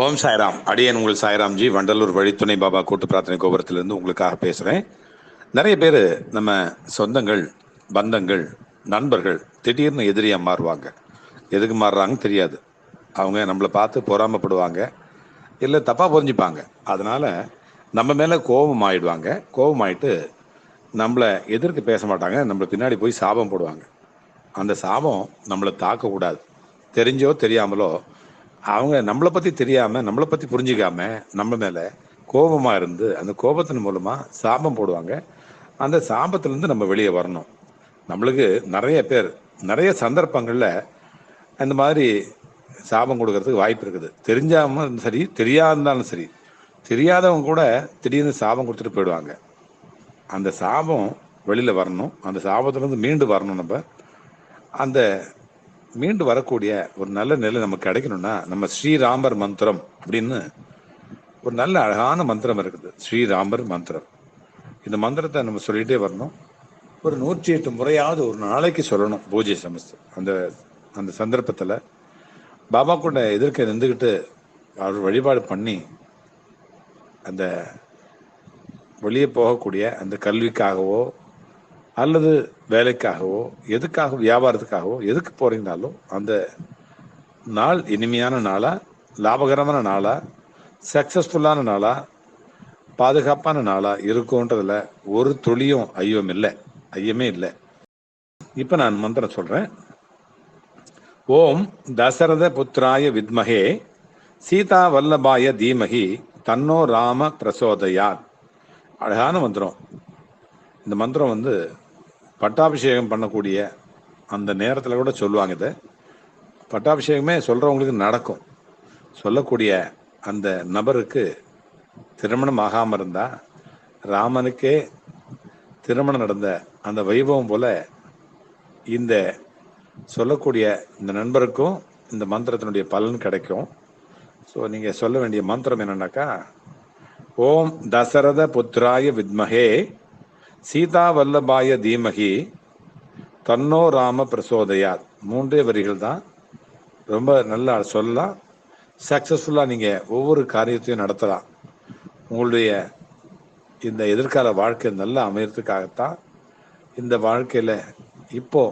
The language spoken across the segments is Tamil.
ஓம் சாய்ராம். அடியேன் உங்கள் சாய்ராம்ஜி, வண்டலூர் வழித்துணை பாபா கூட்டு பிரார்த்தனை கோபுரத்திலிருந்து உங்களுக்காக பேசுகிறேன். நிறைய பேர் நம்ம சொந்தங்கள், பந்தங்கள், நண்பர்கள் திடீர்னு எதிரியாக மாறுவாங்க. எதுக்கு மாறுறாங்கன்னு தெரியாது. அவங்க நம்மளை பார்த்து பொறாமப்படுவாங்க, இல்லை தப்பாக புரிஞ்சுப்பாங்க. அதனால் நம்ம மேலே கோபம் ஆயிடுவாங்க. கோபமாயிட்டு நம்மளை எதிர்த்து பேச மாட்டாங்க, நம்மளை பின்னாடி போய் சாபம் போடுவாங்க. அந்த சாபம் நம்மளை தாக்கக்கூடாது. தெரிஞ்சோ தெரியாமலோ அவங்க நம்மளை பற்றி தெரியாமல், நம்மளை பற்றி புரிஞ்சிக்காம நம்ம மேலே கோபமாக இருந்து அந்த கோபத்தின் மூலமாக சாபம் போடுவாங்க. அந்த சாபத்திலேருந்து நம்ம வெளியே வரணும். நம்மளுக்கு நிறைய பேர் நிறைய சந்தர்ப்பங்களில் இந்த மாதிரி சாபம் கொடுக்கறதுக்கு வாய்ப்பு இருக்குது. தெரிஞ்சாமல் சரி, தெரியாதாலும் சரி, தெரியாதவங்க கூட திடீர்னு சாபம் கொடுத்துட்டு போயிடுவாங்க. அந்த சாபம் வெளியில் வரணும். அந்த சாபத்திலேருந்து மீண்டு வரணும். நம்ம அந்த மீண்டு வரக்கூடிய ஒரு நல்ல நிலை நமக்கு கிடைக்கணும்னா நம்ம ஸ்ரீராமர் மந்திரம் அப்படின்னு ஒரு நல்ல அழகான மந்திரம் இருக்குது. ஸ்ரீராமர் மந்திரம். இந்த மந்திரத்தை நம்ம சொல்லிகிட்டே வரணும். ஒரு 108 முறையாவது ஒரு நாளைக்கு சொல்லணும். பூஜை சமஸ்து அந்த அந்த சந்தர்ப்பத்தில் பாபா கூட எதிர்க்க நின்றுக்கிட்டு அவர் வழிபாடு பண்ணி அந்த வெளியே போகக்கூடிய அந்த கல்விக்காகவோ அல்லது வேலைக்காகவோ எதுக்காக வியாபாரத்துக்காகவோ எதுக்கு போறீங்கனாலும் அந்த நாள் இனிமையான நாளா, லாபகரமான நாளா, சக்சஸ்ஃபுல்லான நாளா, பாதுகாப்பான நாளா இருக்கும்ன்றதுல ஒரு துளியும் ஐயமே இல்லை. இப்ப நான் மந்திரம் சொல்றேன். ஓம் தசரத புத்திராய வித்மகே சீதா வல்லபாய தீமகி தன்னோ ராம பிரசோதயாத். அழகான மந்திரம். இந்த மந்திரம் பட்டாபிஷேகம் பண்ணக்கூடிய அந்த நேரத்தில் கூட சொல்லுவாங்க. இதை பட்டாபிஷேகமே சொல்கிறவங்களுக்கு நடக்கும். சொல்லக்கூடிய அந்த நபருக்கு திருமணம் ஆகாமல் இருந்தால் ராமனுக்கே திருமணம் நடந்த அந்த வைபவம் போல இந்த சொல்லக்கூடிய இந்த நண்பருக்கும் இந்த மந்திரத்தினுடைய பலன் கிடைக்கும். ஸோ நீங்கள் சொல்ல வேண்டிய மந்திரம் என்னன்னாக்கா, ஓம் தசரத புத்திராய வித்மகே சீதா வல்லபாய தீமகி தன்னோ ராம பிரசோதயாத். 3 வரிகள் தான். ரொம்ப நல்லா சொல்லலாம். சக்சஸ்ஃபுல்லாக நீங்கள் ஒவ்வொரு காரியத்தையும் நடத்தலாம். உங்களுடைய இந்த எதிர்கால வாழ்க்கை நல்லா அமையறதுக்காகத்தான் இந்த வாழ்க்கையில் இப்போ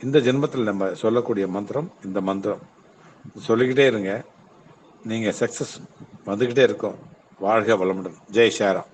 இந்த ஜென்மத்தில் நம்ம சொல்லக்கூடிய மந்திரம். இந்த மந்திரம் சொல்லிக்கிட்டே இருங்க. நீங்கள் சக்சஸ் வந்துக்கிட்டே இருக்கும். வாழ்க வளமுடன். ஜெய் ஷாராம்.